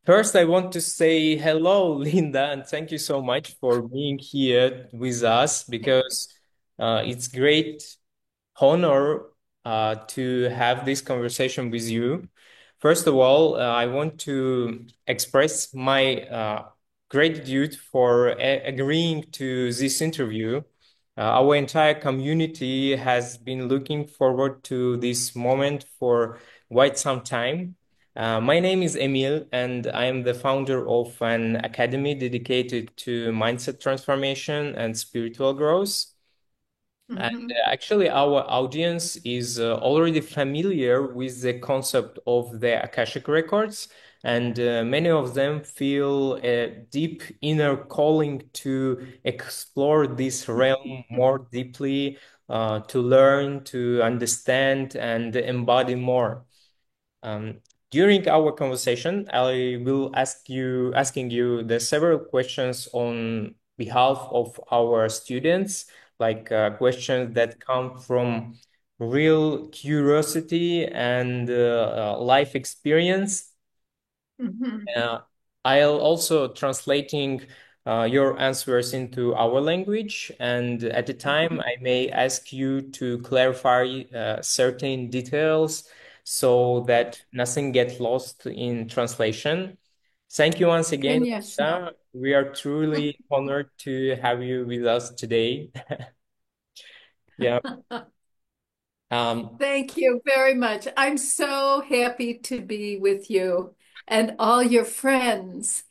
First, I want to say hello, Linda, and thank you so much for being here with us because it's great honor to have this conversation with you. First of all, I want to express my gratitude for agreeing to this interview. Our entire community has been looking forward to this moment for quite some time. My name is Emil, and I am the founder of an academy dedicated to mindset transformation and spiritual growth. And Mhm. actually, our audience is already familiar with the concept of the Akashic records, and many of them feel a deep inner calling to explore this realm more deeply, to learn, to understand, and embody more. Um, During our conversation, I will asking you the several questions on behalf of our students, like questions that come from real curiosity and life experience. Mhm. uh, I'll also translating your answers into our language, and at the time, I may ask you to clarify certain details so that nothing gets lost in translation. Thank you once again, Конечно. Lisa. We are truly honored to have you with us today. Yeah. Um, Thank you very much. I'm so happy to be with you and all your friends.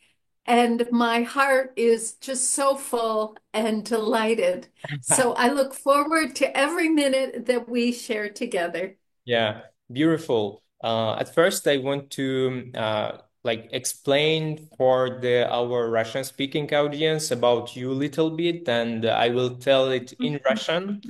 And my heart is just so full and delighted. So I look forward to every minute that we share together. Yeah, beautiful. At first, I want to like explain for the our Russian speaking audience about you a little bit, and I will tell it in Russian.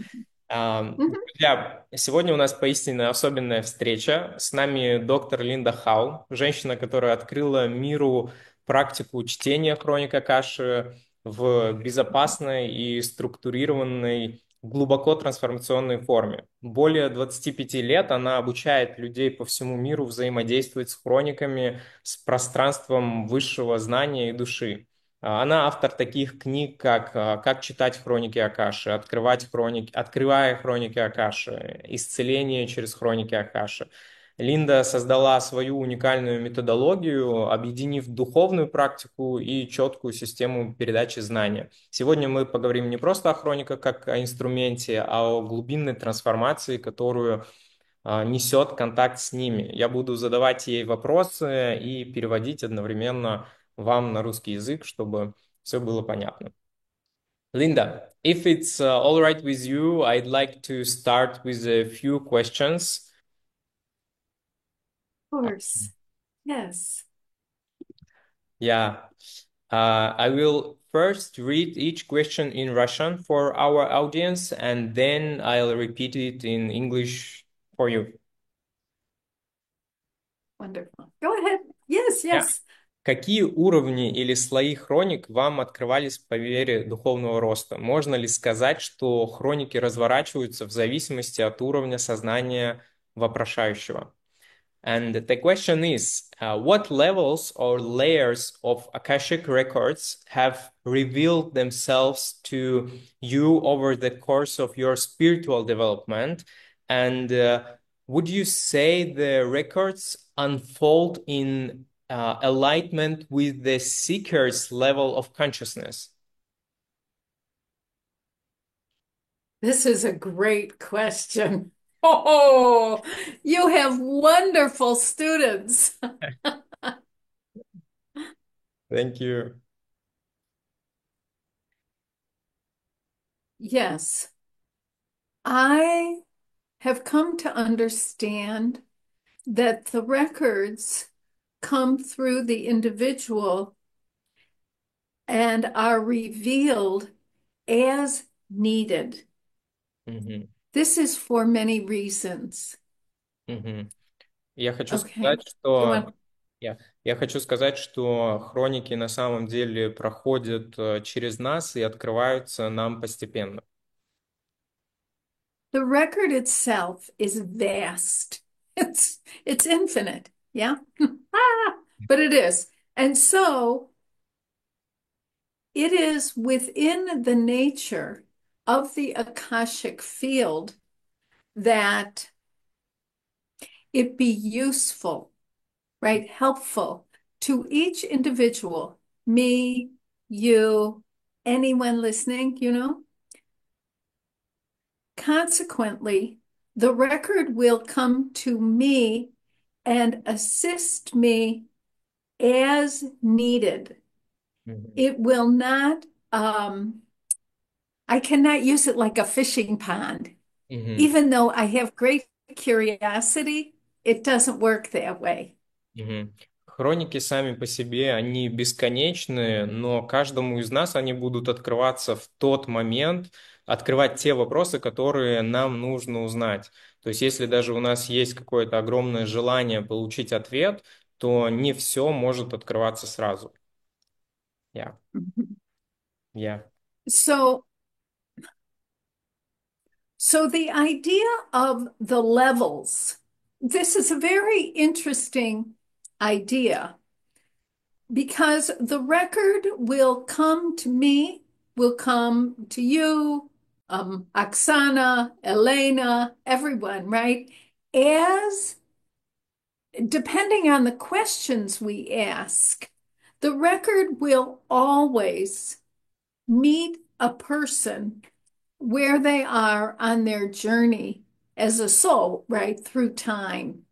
Mhm. Друзья, сегодня у нас поистине особенная встреча. С нами доктор Линда Хау, женщина, которая открыла миру практику чтения хроник Акаши в безопасной и структурированной, глубоко трансформационной форме. Более 25 лет она обучает людей по всему миру взаимодействовать с хрониками, с пространством высшего знания и души. Она автор таких книг, как «Как читать хроники Акаши», «Открывая хроники Акаши», «Исцеление через хроники Акаши». Линда создала свою уникальную методологию, объединив духовную практику и четкую систему передачи знания. Сегодня мы поговорим не просто о хрониках как о инструменте, а о глубинной трансформации, которую несет контакт с ними. Я буду задавать ей вопросы и переводить одновременно вам на русский язык, чтобы все было понятно. Linda, if it's all right with you, I'd like to start with a few questions. Of course. Yes. Yeah, I will first read each question in Russian for our audience, and then I'll repeat it in English for you. Wonderful. Go ahead. Yes, Yeah. yes. Какие уровни или слои хроник вам открывались по мере духовного роста? Можно ли сказать, что хроники разворачиваются в зависимости от уровня сознания вопрошающего? And the question is, what levels or layers of Akashic records have revealed themselves to you over the course of your spiritual development? And would you say the records unfold in alignment with the seeker's level of consciousness? This is a great question. Oh, you have wonderful students. Thank you. Yes, I have come to understand that the records come through the individual and are revealed as needed. Мгм, This is for many reasons. мгм. Я хочу Okay. сказать, You что want я хочу сказать, что хроники на самом деле проходят через нас и открываются нам постепенно. the record itself is vast. It's infinite. Yeah. Ah, but it is. And so it is within the nature of the Akashic field that it be useful, right? Helpful to each individual, me, you, anyone listening, Consequently, the record will come to me and assist me as needed. Мгм. It will not, I cannot use it like a fishing pond. Мгм. Even though I have great curiosity, it doesn't work that way. Мгм. Хроники сами по себе, они бесконечны, но каждому из нас они будут открываться в тот момент, открывать те вопросы, которые нам нужно узнать. То есть, если даже у нас есть какое-то огромное желание получить ответ, то не все может открываться сразу. Yeah, yeah. So, so the idea of the levels, this is a very interesting idea because the record will come to me, will come to you, Oksana, Elena, everyone, right? As depending on the questions we ask, the record will always meet a person where they are on their journey as a soul, right, through time.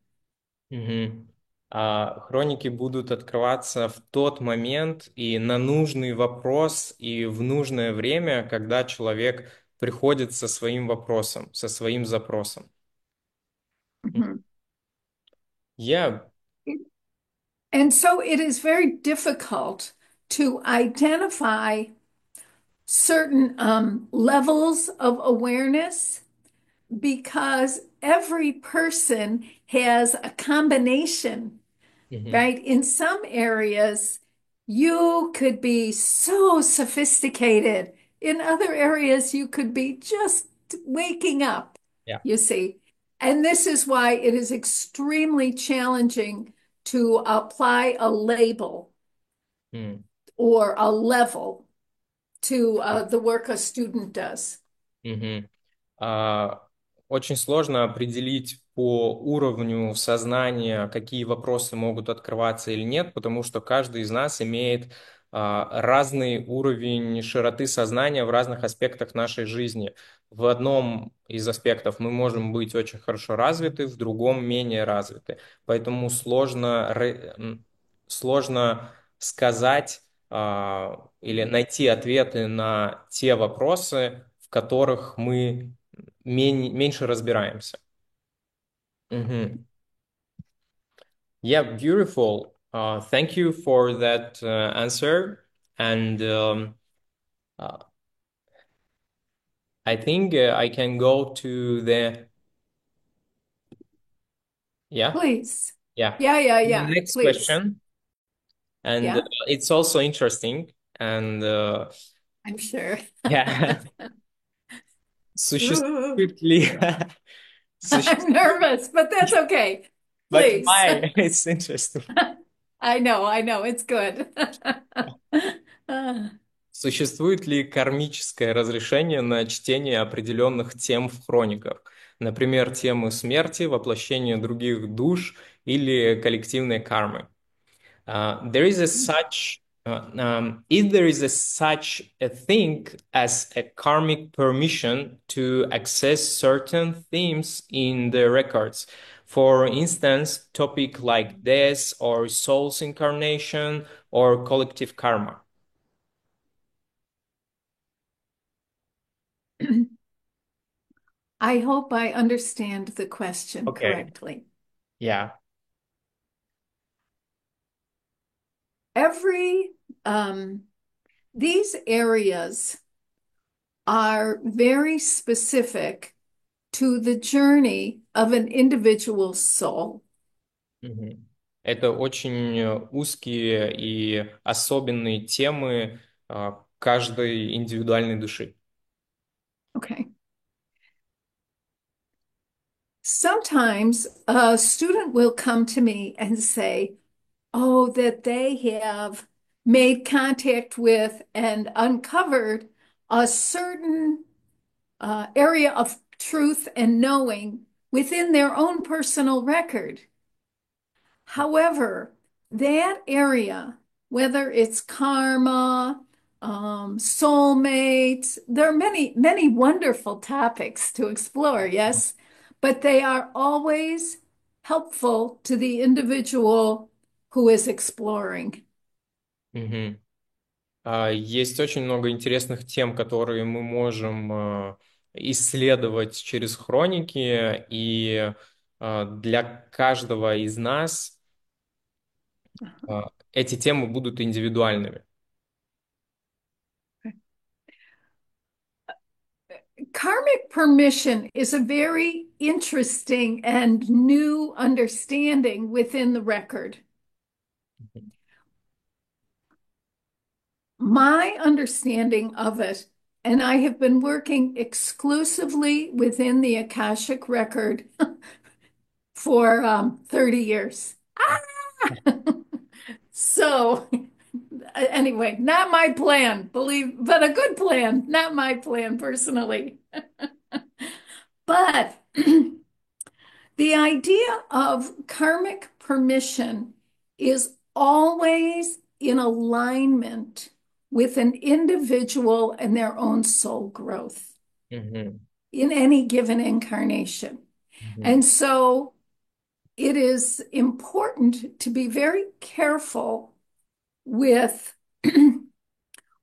Мгм. Хроники будут открываться в тот момент и на нужный вопрос и в нужное время, когда человек приходит со своим вопросом, со своим запросом. Mhm. Я, And so it is very difficult to identify certain levels of awareness because every person has a combination, Мгм. right? In some areas, you could be so sophisticated. In other areas, you could be just waking up, Я. you see. And this is why it is extremely challenging to apply a label М. or a level to the work a student does. Мгм. А, Очень сложно определить по уровню сознания, какие вопросы могут открываться или нет, потому что каждый из нас имеет разный уровень широты сознания в разных аспектах нашей жизни. В одном из аспектов мы можем быть очень хорошо развиты, в другом менее развиты. Поэтому сложно сказать или найти ответы на те вопросы, в которых мы меньше разбираемся. Мгм. Yeah, beautiful. Thank you for that answer. And uh, I think I can go to the, yeah, Please. yeah. Yeah, yeah, The yeah. next Please. question. And Yeah, it's also interesting. And I'm sure. yeah, Ooh, существует ли, I'm существует, nervous, but that's okay. but Please. why? It's interesting. I know, it's good. Uh, Существует ли кармическое разрешение на чтение определенных тем в хрониках? Например, темы смерти, воплощения других душ или коллективной кармы? There is a such if there is a such a thing as a karmic permission to access certain themes in the records. For instance, topic like death or soul's incarnation or collective karma. I hope I understand the question Okay. correctly. Yeah. Every these areas are very specific to the journey of an individual soul. Мгм. Это очень узкие и особенные темы каждой индивидуальной души. Okay. Sometimes a student will come to me and say, oh, that they have made contact with and uncovered a certain area of truth and knowing within their own personal record. However, that area, whether it's karma, soulmates, there are many, many wonderful topics to explore, yes, but they are always helpful to the individual who is exploring. Мгм. Есть очень много интересных тем, которые мы можем исследовать через хроники, и для каждого из нас эти темы будут индивидуальными. Karmic permission is a very interesting and new understanding within the record. My understanding of it, and I have been working exclusively within the Akashic record for 30 years. Ah! So, anyway, not my plan, believe, but a good plan, not my plan personally. But the idea of karmic permission is always in alignment with an individual and their own soul growth Мгм. in any given incarnation. Мгм. And so it is important to be very careful with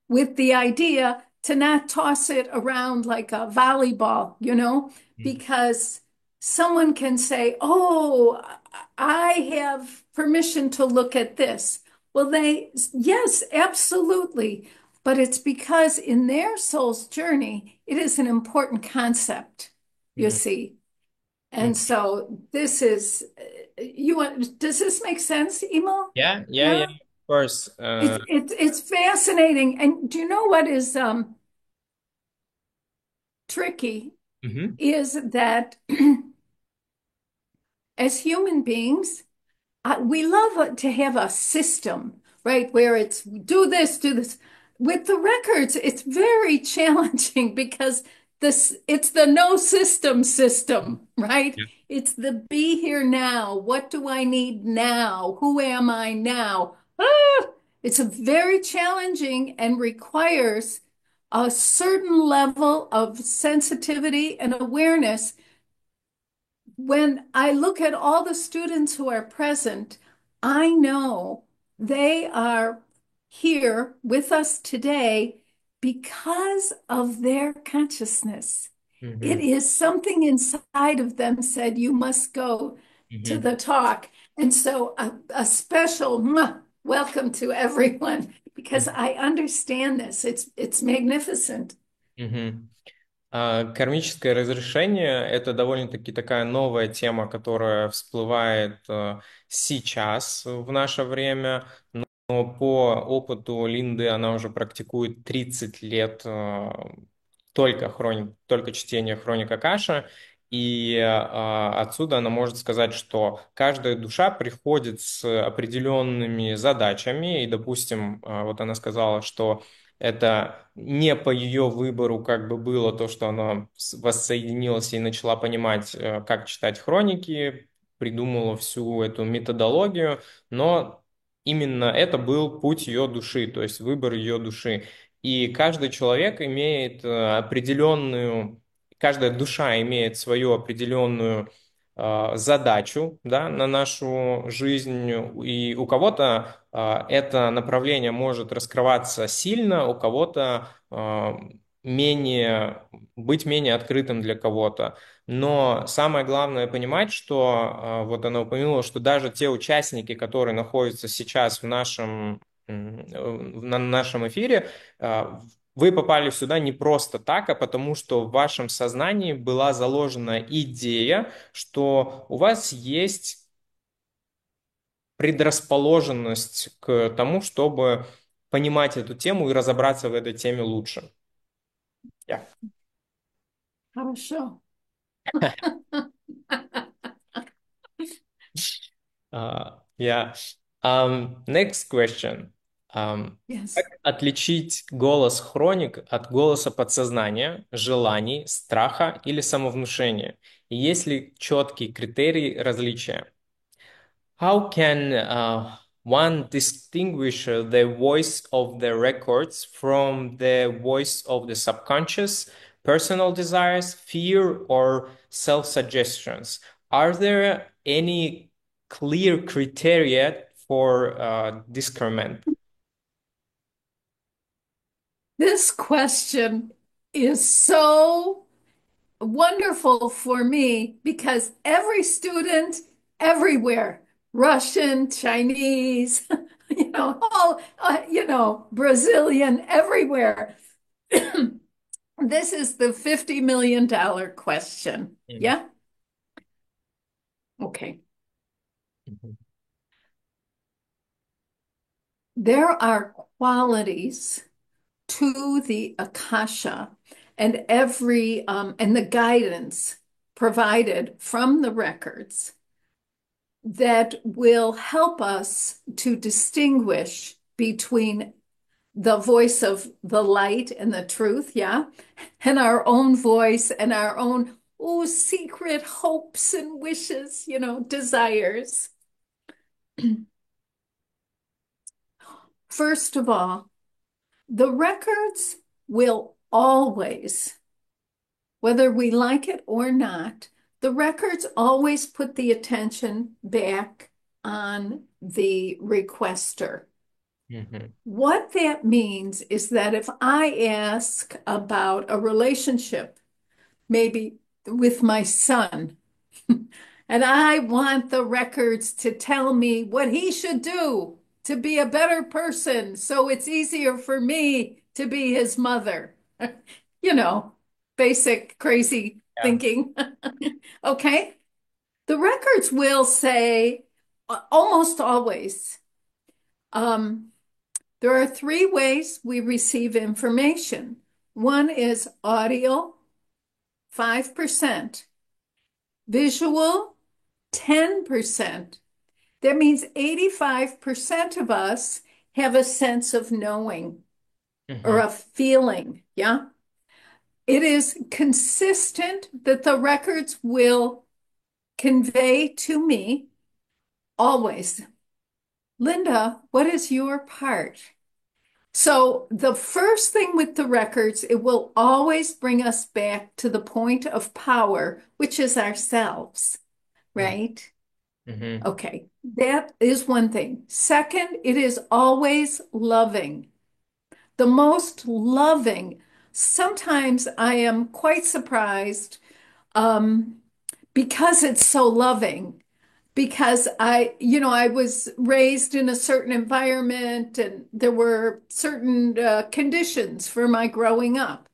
with the idea to not toss it around like a volleyball, because someone can say, "Oh, I have permission to look at this." Well, yes, absolutely. But it's because in their soul's journey, it is an important concept, you Мгм. see. And Мгм. so does this make sense, Emo? Yeah, Yeah. of course. It's fascinating. And do you know what is tricky Мгм. is that as human beings, we love to have a system, right? Where it's do this, do this. With the records, it's very challenging because it's the no system, right? Yeah. It's the be here now. What do I need now? Who am I now? It's a very challenging and requires a certain level of sensitivity and awareness. When I look at all the students who are present, I know they are here with us today because of their consciousness. It Мгм. is something inside of them said, you must go to Мгм. the talk. And so a special welcome to everyone because Мгм. I understand this. It's magnificent. Мгм. Кармическое разрешение — это довольно-таки такая новая тема, которая всплывает сейчас в наше время. Но по опыту Линды она уже практикует 30 лет только чтение хроник Акаша. И отсюда она может сказать, что каждая душа приходит с определенными задачами. И, допустим, вот она сказала, что это не по ее выбору как бы было то, что она воссоединилась и начала понимать, как читать хроники, придумала всю эту методологию, но именно это был путь ее души, то есть выбор ее души. И каждый человек имеет каждая душа имеет свою определенную задачу, да, на нашу жизнь, и у кого-то это направление может раскрываться сильно, у кого-то быть менее открытым для кого-то. Но самое главное понимать, что вот она упомянула, что даже те участники, которые находятся сейчас на нашем эфире, вы попали сюда не просто так, а потому что в вашем сознании была заложена идея, что у вас есть предрасположенность к тому, чтобы понимать эту тему и разобраться в этой теме лучше. Yeah. Хорошо. Yeah. Next question. Как Yes. отличить голос хроник от голоса подсознания, желаний, страха или самовнушения? И есть ли четкий критерий различия? How can one distinguish the voice of the records from the voice of the subconscious, personal desires, fear, or self-suggestions? Are there any clear criteria for discernment? This question is so wonderful for me because every student everywhere, Russian, Chinese, all, Brazilian, everywhere. This is the $50 million question. Mm. Yeah? Okay. Mhm. There are qualities to the Akasha and and the guidance provided from the records that will help us to distinguish between the voice of the light and the truth, yeah, and our own voice and our own secret hopes and wishes, desires. First of all, the records will always, whether we like it or not, the records always put the attention back on the requester. Mhm. What that means is that if I ask about a relationship, maybe with my son, and I want the records to tell me what he should do to be a better person so it's easier for me to be his mother. You know, basic crazy Yeah. thinking. Okay. The records will say almost always, um, there are three ways we receive information. One is audio, 5%, visual, 10%. That means 85% of us have a sense of knowing or Mhm. a feeling. Yeah. It is consistent that the records will convey to me always, Linda, what is your part? So the first thing with the records, it will always bring us back to the point of power, which is ourselves, Mm. right? Mhm. Okay, that is one thing. Second, it is always loving. The most loving. Sometimes I am quite surprised um, because it's so loving. Because I was raised in a certain environment and there were certain conditions for my growing up.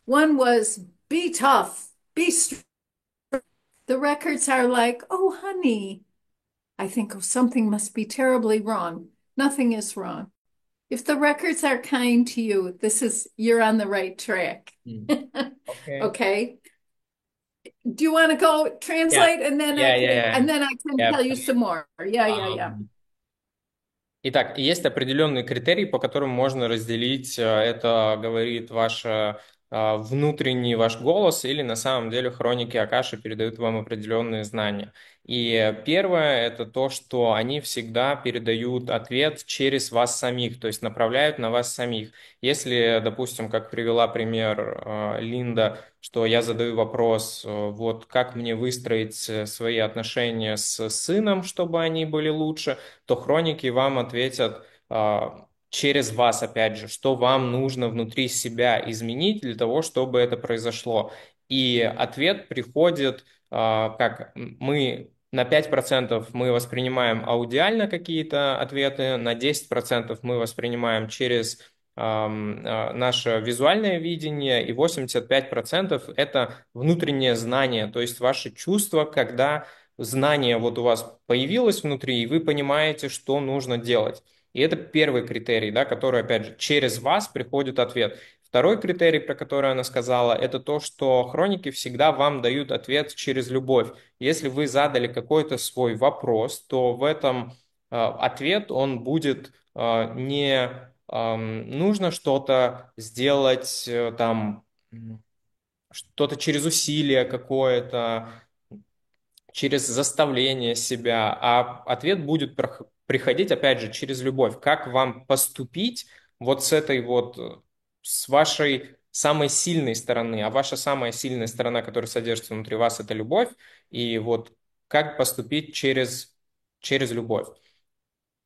One was be tough, be strong. The records are like, oh, honey, I think, oh, something must be terribly wrong. Nothing is wrong. If the records are kind to you, you're on the right track. Mm. Okay. Okay. Do you want to go Yeah. translate and then Yeah, yeah, yeah. and then I can Yeah. tell you some more? Yeah, yeah, yeah. Итак, есть определенные критерии, по которым можно разделить, это говорит внутренний ваш голос или на самом деле хроники Акаши передают вам определенные знания. И первое– это то, что они всегда передают ответ через вас самих, то есть направляют на вас самих. Если, допустим, как привела пример Линда, что я задаю вопрос, вот как мне выстроить свои отношения с сыном, чтобы они были лучше, то хроники вам ответят через вас, опять же, что вам нужно внутри себя изменить для того, чтобы это произошло. И ответ приходит, как мы на 5% мы воспринимаем аудиально какие-то ответы, на 10% мы воспринимаем через наше визуальное видение, и 85% это внутреннее знание, то есть ваши чувства, когда знание вот у вас появилось внутри, и вы понимаете, что нужно делать. И это первый критерий, да, который, опять же, через вас приходит ответ. Второй критерий, про который она сказала, это то, что хроники всегда вам дают ответ через любовь. Если вы задали какой-то свой вопрос, то в этом ответ, он будет не нужно что-то сделать там, что-то через усилие какое-то, через заставление себя, а ответ будет приходить, опять же, через любовь. Как вам поступить вот с этой вот, с вашей самой сильной стороны, а ваша самая сильная сторона, которая содержится внутри вас, это любовь, и вот как поступить через любовь.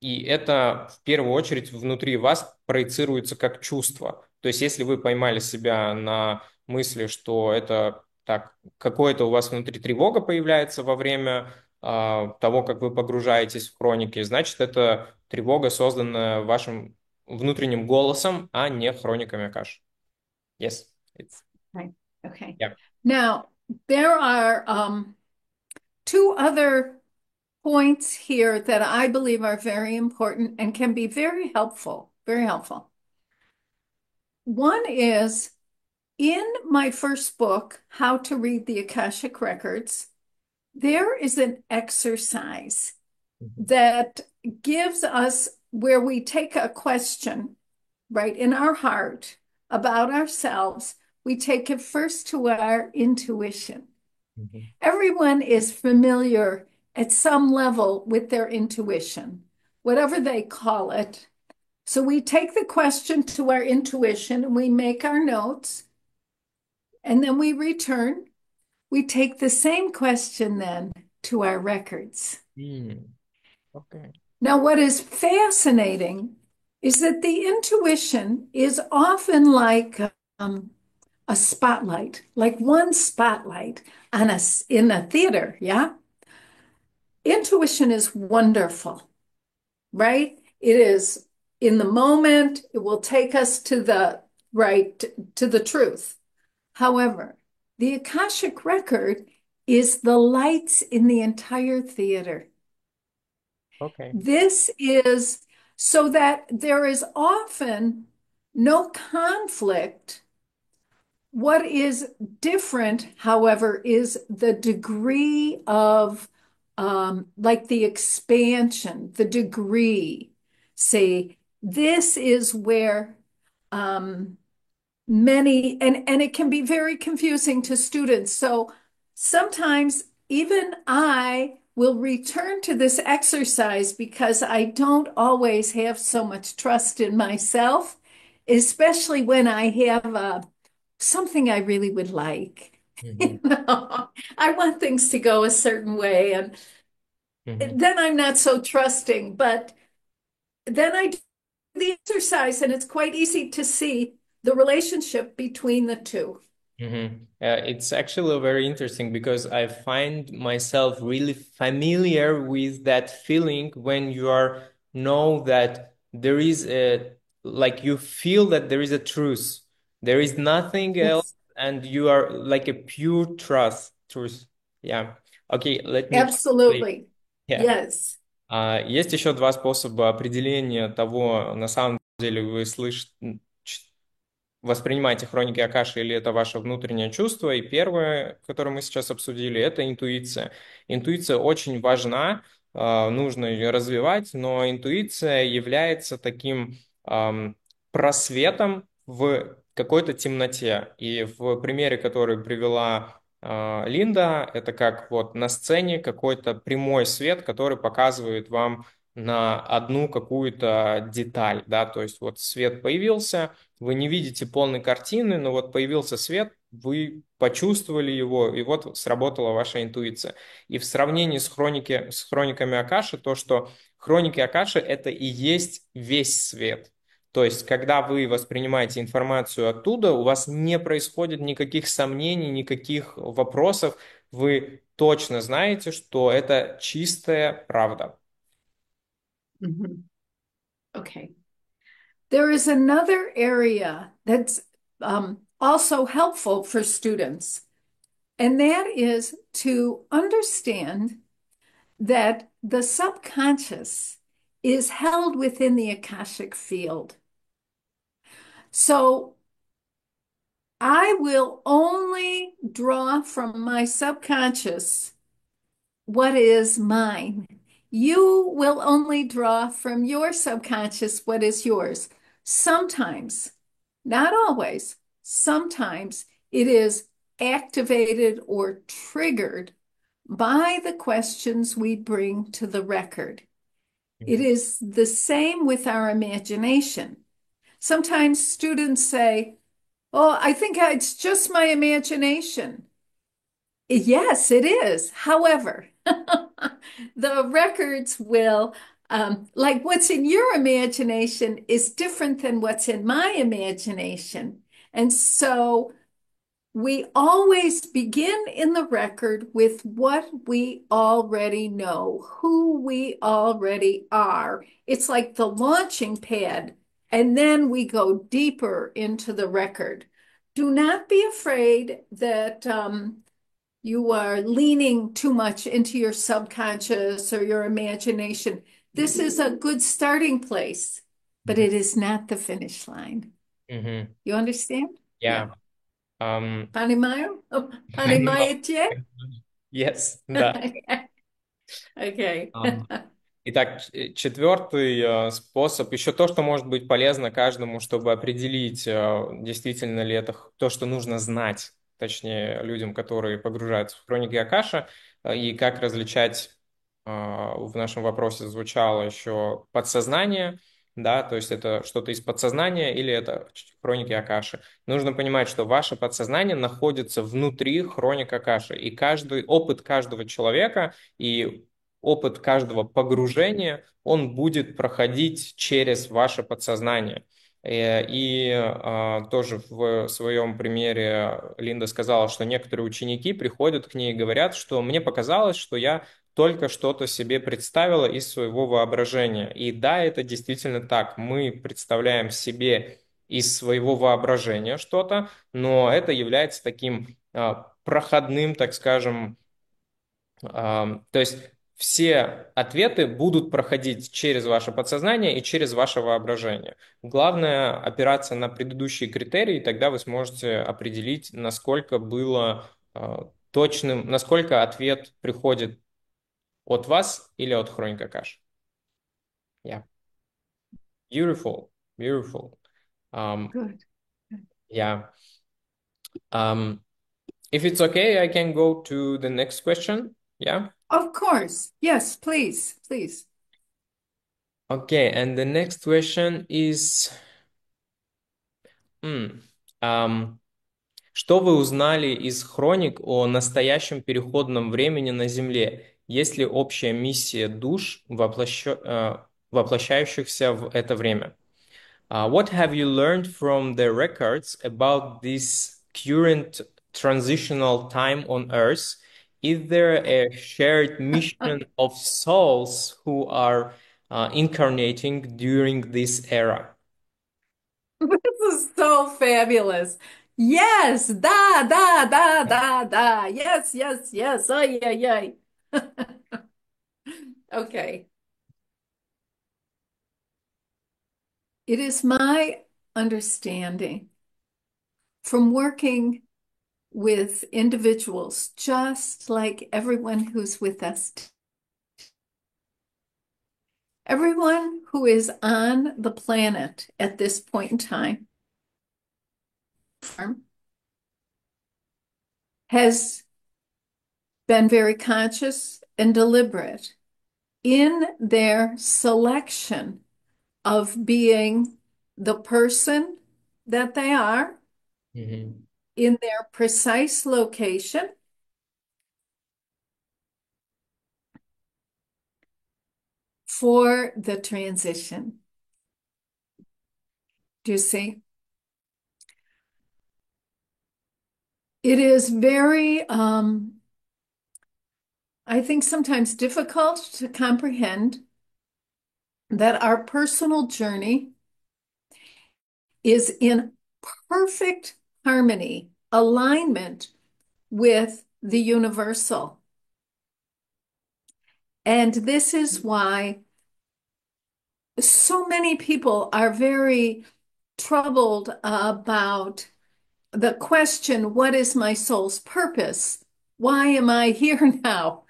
И это в первую очередь внутри вас проецируется как чувство. То есть, если вы поймали себя на мысли, что это так, какое-то у вас внутри тревога появляется во время того, как вы погружаетесь в хроники, значит, это тревога, созданная вашим внутренним голосом, а не хрониками Акаши. Yes, it's, Right. Okay. yeah. Now, there are two other points here that I believe are very important and can be very helpful, very helpful. One is in my first book, How to Read the Akashic Records, there is an exercise Mhm. that gives us where we take a question right in our heart about ourselves. We take it first to our intuition. Mhm. Everyone is familiar at some level with their intuition, whatever they call it. So we take the question to our intuition and we make our notes, and then we return. We take the same question then to our records. Okay. Now, what is fascinating is that the intuition is often like um, a spotlight, like one spotlight on us in a theater. Yeah. Intuition is wonderful, right? It is in the moment, it will take us to the right, to the truth. However, the Akashic record is the lights in the entire theater. Okay. This is so that there is often no conflict. What is different, however, is the degree of like the expansion, the degree. Say, this is where many, and it can be very confusing to students. So sometimes even I will return to this exercise because I don't always have so much trust in myself, especially when I have something I really would like. Mhm. You know, I want things to go a certain way, and Mhm. then I'm not so trusting. But then I do the exercise, and it's quite easy to see the relationship between the two. It's actually very interesting because I find myself really familiar with that feeling when you are know that there is a like you feel that there is a truth. There is nothing else, Yes, and you are like a pure truth. Yeah. Okay, let me translate. absolutely. Yeah. Yes. Есть еще два способа определения того, на самом деле вы слышите, воспринимаете хроники Акаши или это ваше внутреннее чувство. И первое, которое мы сейчас обсудили, это интуиция. Интуиция очень важна, нужно ее развивать, но интуиция является таким просветом в какой-то темноте. И в примере, который привела Линда, это как вот на сцене какой-то прямой свет, который показывает вам на одну какую-то деталь, да, то есть вот свет появился, вы не видите полной картины, но вот появился свет, вы почувствовали его, и вот сработала ваша интуиция. И в сравнении с хрониками Акаши, то, что хроники Акаши — это и есть весь свет. То есть, когда вы воспринимаете информацию оттуда, у вас не происходит никаких сомнений, никаких вопросов, вы точно знаете, что это чистая правда. Mhm. Okay. There is another area that's also helpful for students, and that is to understand that the subconscious is held within the Akashic field. So I will only draw from my subconscious what is mine. You will only draw from your subconscious what is yours. Sometimes, not always, sometimes it is activated or triggered by the questions we bring to the record. It Mhm. is the same with our imagination. Sometimes students say, "Oh, I think it's just my imagination." Yes, it is. However, the records will, like what's in your imagination is different than what's in my imagination. And so we always begin in the record with what we already know, who we already are. It's like the launching pad, and then we go deeper into the record. Do not be afraid that you are leaning too much into your subconscious or your imagination. This is a good starting place, but Mhm. it is not the finish line. Mhm. You understand? Yeah. Yeah. Um, Понимаю? Понимаете? yes, да. Okay. Итак, четвертый способ, еще то, что может быть полезно каждому, чтобы определить, действительно ли это то, что нужно знать, точнее, людям, которые погружаются в хроники Акаша, и как различать, в нашем вопросе звучало еще подсознание, да, то есть это что-то из подсознания или это хроники Акаши. Нужно понимать, что ваше подсознание находится внутри хроник Акаши, и каждый опыт каждого человека и опыт каждого погружения, он будет проходить через ваше подсознание. Тоже в своем примере Линда сказала, что некоторые ученики приходят к ней и говорят, что мне показалось, что я только что-то себе представила из своего воображения. И да, это действительно так. Мы представляем себе из своего воображения что-то, но это является таким проходным, так скажем, то есть все ответы будут проходить через ваше подсознание и через ваше воображение. Главное опираться на предыдущие критерии, тогда вы сможете определить, насколько было точным, насколько ответ приходит от вас или от хроника каш. Yeah. Beautiful, beautiful. Um, Good. yeah. Um, if it's okay, I can go to the next question. Yeah. Of course. Yes, please, please. Okay, and the next question is, м, ам, что вы узнали из хроник о настоящем переходном времени на Земле? Есть ли общая миссия душ, воплощающихся в это время? What have you learned from the records about this current transitional time on Earth? Is there a shared mission of souls who are incarnating during this era? This is so fabulous. Yes, da, da, da, da, da. Yes, yes, yes. Ay, ay, ay. Okay. It is my understanding from working with individuals, just like everyone who's with us, everyone who is on the planet at this point in time has been very conscious and deliberate in their selection of being the person that they are Мгм. in their precise location for the transition. Do you see? It is very, I think, sometimes difficult to comprehend that our personal journey is in perfect harmony, alignment with the universal. And this is why so many people are very troubled about the question, what is my soul's purpose? Why am I here now?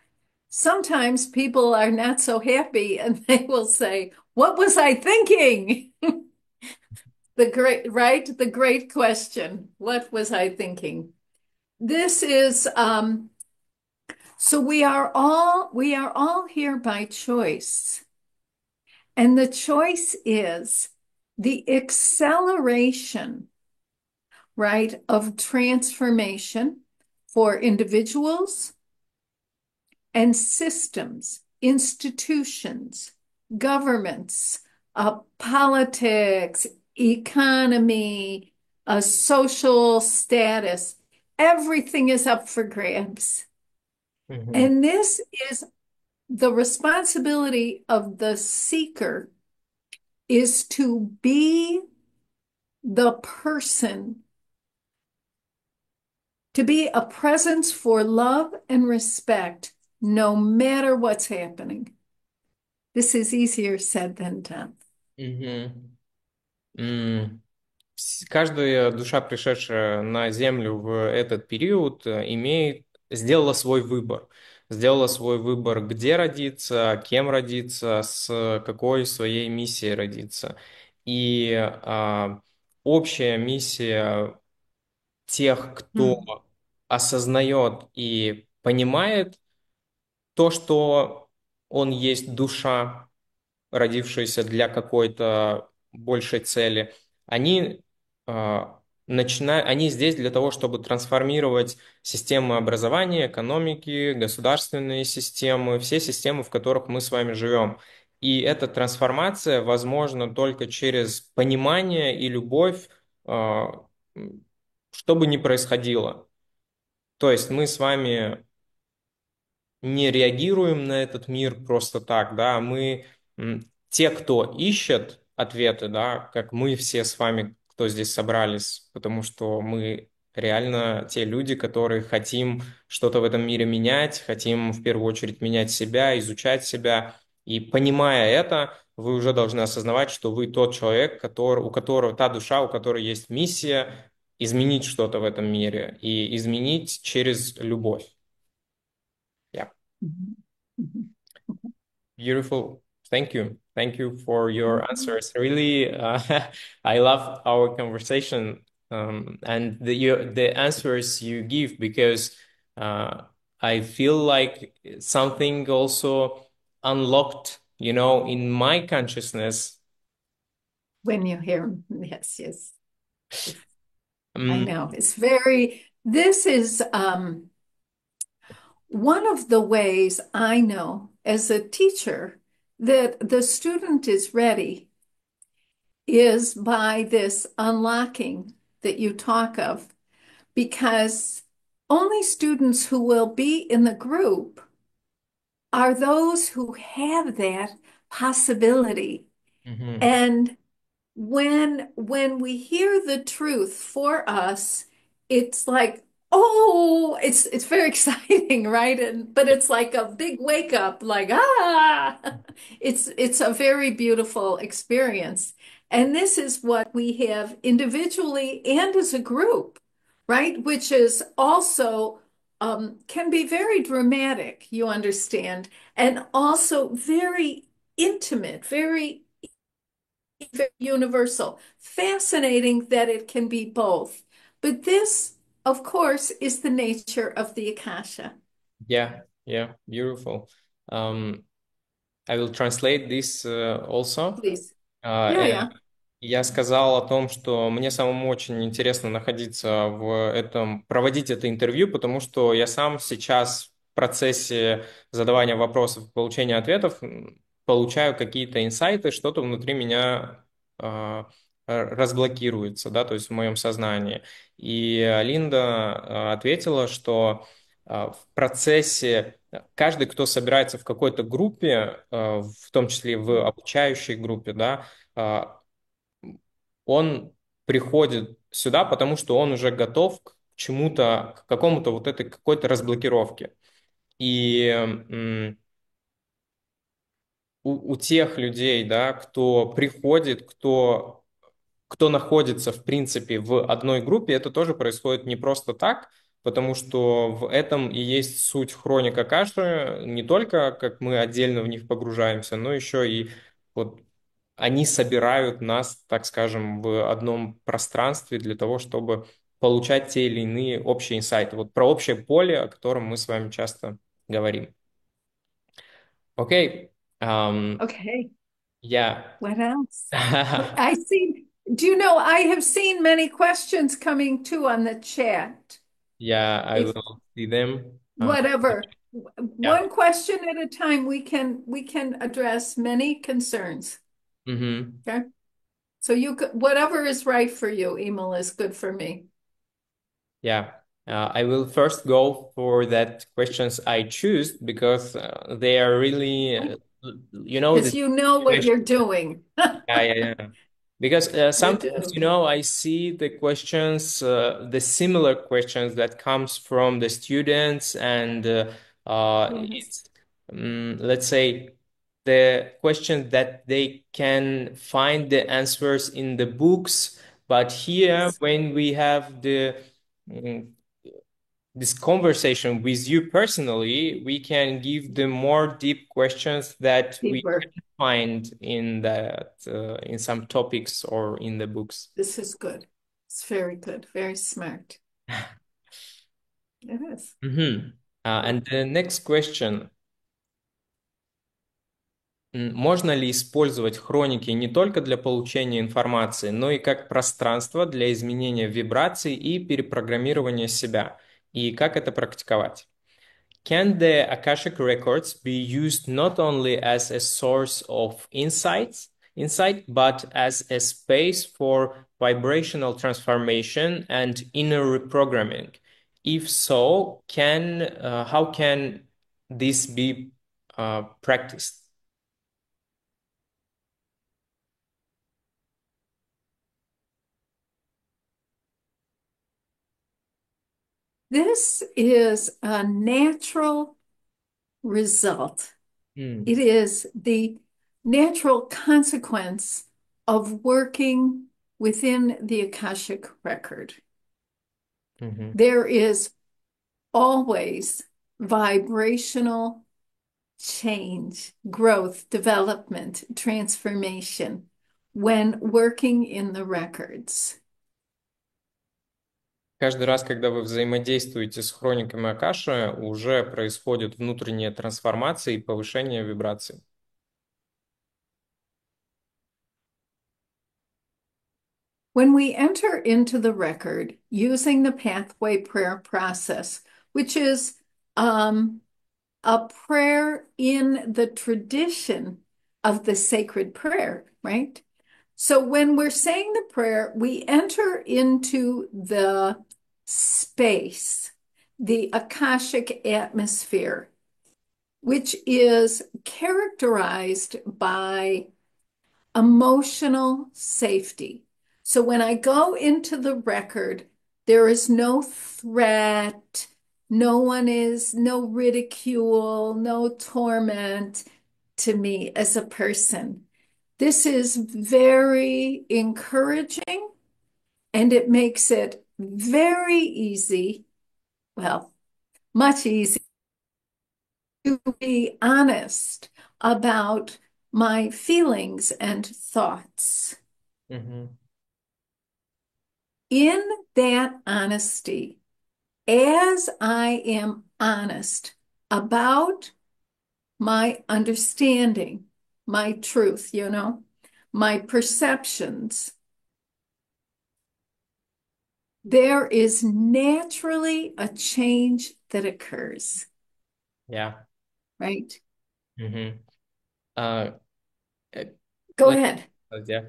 sometimes people are not so happy and they will say, "What was I thinking?" The great, right? The great question. What was I thinking? This is so we are all here by choice. And the choice is the acceleration, right, of transformation for individuals and systems, institutions, governments, politics, economy, social status. Everything is up for grabs. Мгм. And this is the responsibility of the seeker is to be the person, to be a presence for love and respect, no matter what's happening. This is easier said than done. Мгм. М. Каждая душа, пришедшая на Землю в этот период, сделала свой выбор. Сделала свой выбор, где родиться, кем родиться, с какой своей миссией родиться. И общая миссия тех, кто Hmm. осознает и понимает то, что он есть душа, родившиеся для какой-то большей цели, они, они здесь для того, чтобы трансформировать системы образования, экономики, государственные системы, все системы, в которых мы с вами живем. И эта трансформация возможна только через понимание и любовь, что бы ни происходило. То есть мы с вами не реагируем на этот мир просто так, да, те, кто ищет ответы, да, как мы все с вами, кто здесь собрались, потому что мы реально те люди, которые хотим что-то в этом мире менять, хотим в первую очередь менять себя, изучать себя, и понимая это, вы уже должны осознавать, что вы тот человек, у которого та душа, у которой есть миссия изменить что-то в этом мире и изменить через любовь. Yeah. Mhm. Mhm. Beautiful. Thank you. Thank you for your answers. Really, I love our conversation and the answers you give because uh, I feel like something also unlocked, in my consciousness. When you hear them, yes, yes, yes. I Um, know. This is one of the ways I know as a teacher that the student is ready is by this unlocking that you talk of, because only students who will be in the group are those who have that possibility. mhm. And when we hear the truth for us, it's like, oh, it's very exciting, right? But it's like a big wake up, like it's a very beautiful experience. And this is what we have individually and as a group, right? Which is also can be very dramatic, you understand, and also very intimate, very universal. Fascinating that it can be both. But this, of course, is the nature of the Akasha. Yeah, yeah, beautiful. Um, I will translate this also. Please. Yeah, Uh, yeah. Я сказал о том, что мне самому очень интересно находиться проводить это интервью, потому что я сам сейчас в процессе задавания вопросов, получения ответов получаю какие-то инсайты, что-то внутри меня разблокируется, да, то есть в моем сознании. И Линда ответила, что в процессе каждый, кто собирается в какой-то группе, в том числе в обучающей группе, да, он приходит сюда, потому что он уже готов к чему-то, к какому-то вот этой какой-то разблокировке. И у тех людей, да, кто приходит, кто находится, в принципе, в одной группе, это тоже происходит не просто так, потому что в этом и есть суть хроник Акаши, не только как мы отдельно в них погружаемся, но еще и вот они собирают нас, так скажем, в одном пространстве для того, чтобы получать те или иные общие инсайты. Вот про общее поле, о котором мы с вами часто говорим. Окей. Okay. Я... What else? I see. Do you know I have seen many questions coming too on the chat. Yeah, I If will see them. whatever, Yeah. one question at a time, we can address many concerns. Mhm. Okay. So whatever is right for you, Emil, is good for me. Yeah. I will first go for that questions I choose because they are really, Because the you know what situation. you're doing. Yeah, yeah, yeah. Because You sometimes, do. I see the questions, the similar questions that comes from the students, and Yes. it's, let's say, the questions that they can find the answers in the books. But here, Yes. when we have mm, this conversation with you personally, we can give the more deep questions that we Deeper. find in in some topics or in the books. This is good. It's very good. Very smart. It is. Mhm. And the next question. Можно ли использовать хроники не только для получения информации, но и как пространство для изменения вибраций и перепрограммирования себя? И как это практиковать? Can the Akashic records be used not only as a source of insight, but as a space for vibrational transformation and inner reprogramming? If so, how can this be practiced? This is a natural result. Mm. It is the natural consequence of working within the Akashic record. Mhm. There is always vibrational change, growth, development, transformation when working in the records. Каждый раз, когда вы взаимодействуете с хрониками Акаши, уже происходит внутренняя трансформация и повышение вибраций. When we enter into the record using the pathway prayer process, which is a prayer in the tradition of the sacred prayer, right? So when we're saying the prayer, we enter into the space, the Akashic atmosphere, which is characterized by emotional safety. So when I go into the record, there is no threat, no ridicule, no torment to me as a person. This is very encouraging and it makes it very easy, well, much easier to be honest about my feelings and thoughts. Мгм. In that honesty, as I am honest about my understanding, my truth, my perceptions, there is naturally a change that occurs, Yeah. right? Мгм. А, э, Go ahead. Да.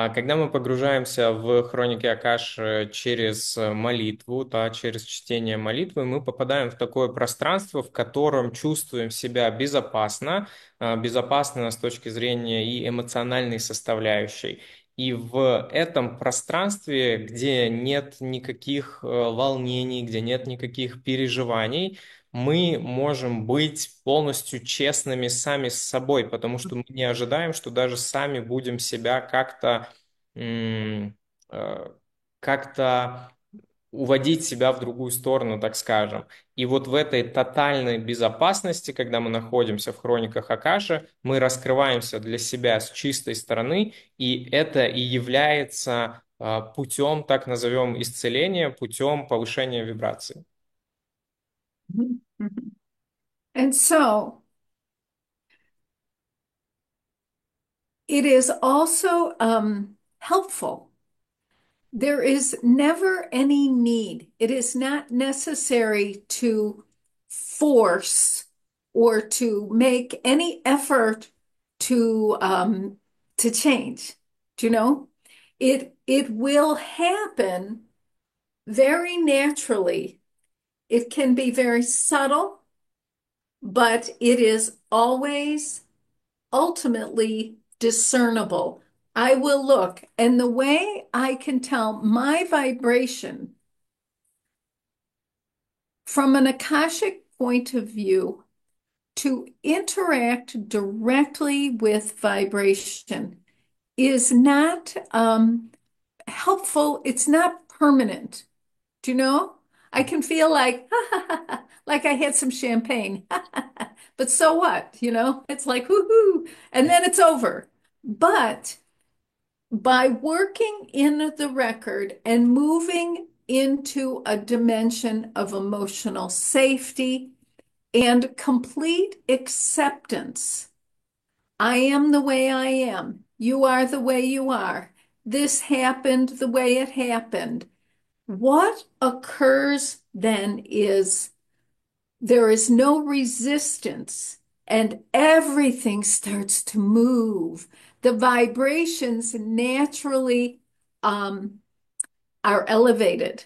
Когда мы погружаемся в хроники Акаши через молитву, да, через чтение молитвы, мы попадаем в такое пространство, в котором чувствуем себя безопасно, безопасно с точки зрения и эмоциональной составляющей. И в этом пространстве, где нет никаких волнений, где нет никаких переживаний, мы можем быть полностью честными сами с собой, потому что мы не ожидаем, что даже сами будем себя м, э, как-то уводить себя в другую сторону, так скажем. И вот в этой тотальной безопасности, когда мы находимся в хрониках Акаши, мы раскрываемся для себя с чистой стороны, и это и является путем, так назовем, исцеления, путем повышения вибрации. Mhm. Mhm. And so it is also helpful. There is never any need. It is not necessary to force or to make any effort to change. Do you know? It will happen very naturally. It can be very subtle, but it is always ultimately discernible. I will look, and the way I can tell my vibration from an Akashic point of view to interact directly with vibration is not helpful. It's not permanent. Do you know? I can feel like, like I had some champagne. But so what? You know, it's like, woohoo. And then it's over. But by working in the record and moving into a dimension of emotional safety and complete acceptance, I am the way I am. You are the way you are. This happened the way it happened. What occurs then is there is no resistance and everything starts to move. The vibrations naturally um, are elevated,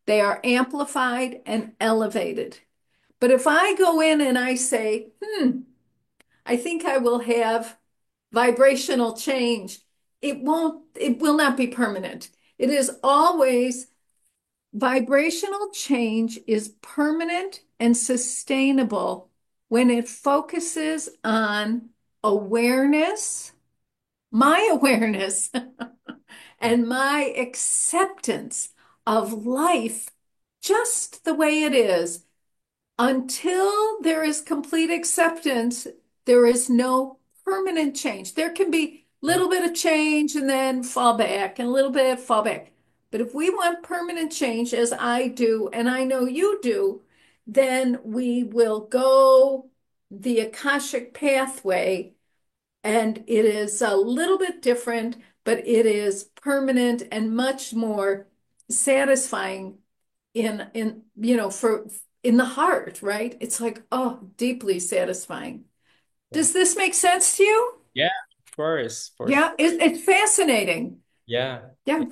they are amplified and elevated. But if I go in and I say, I think I will have vibrational change, it will not be permanent. It is always vibrational change is permanent and sustainable when it focuses on awareness, my awareness, and my acceptance of life just the way it is. Until there is complete acceptance, there is no permanent change. There can be a little bit of change and then fall back and a little bit fall back. But if we want permanent change, as I do, and I know you do, then we will go the Akashic pathway, and it is a little bit different, but it is permanent and much more satisfying in for in the heart, right? It's like, oh, deeply satisfying. Does this make sense to you? Yeah, of course, for sure. Yeah, it's fascinating. Yeah. Yeah.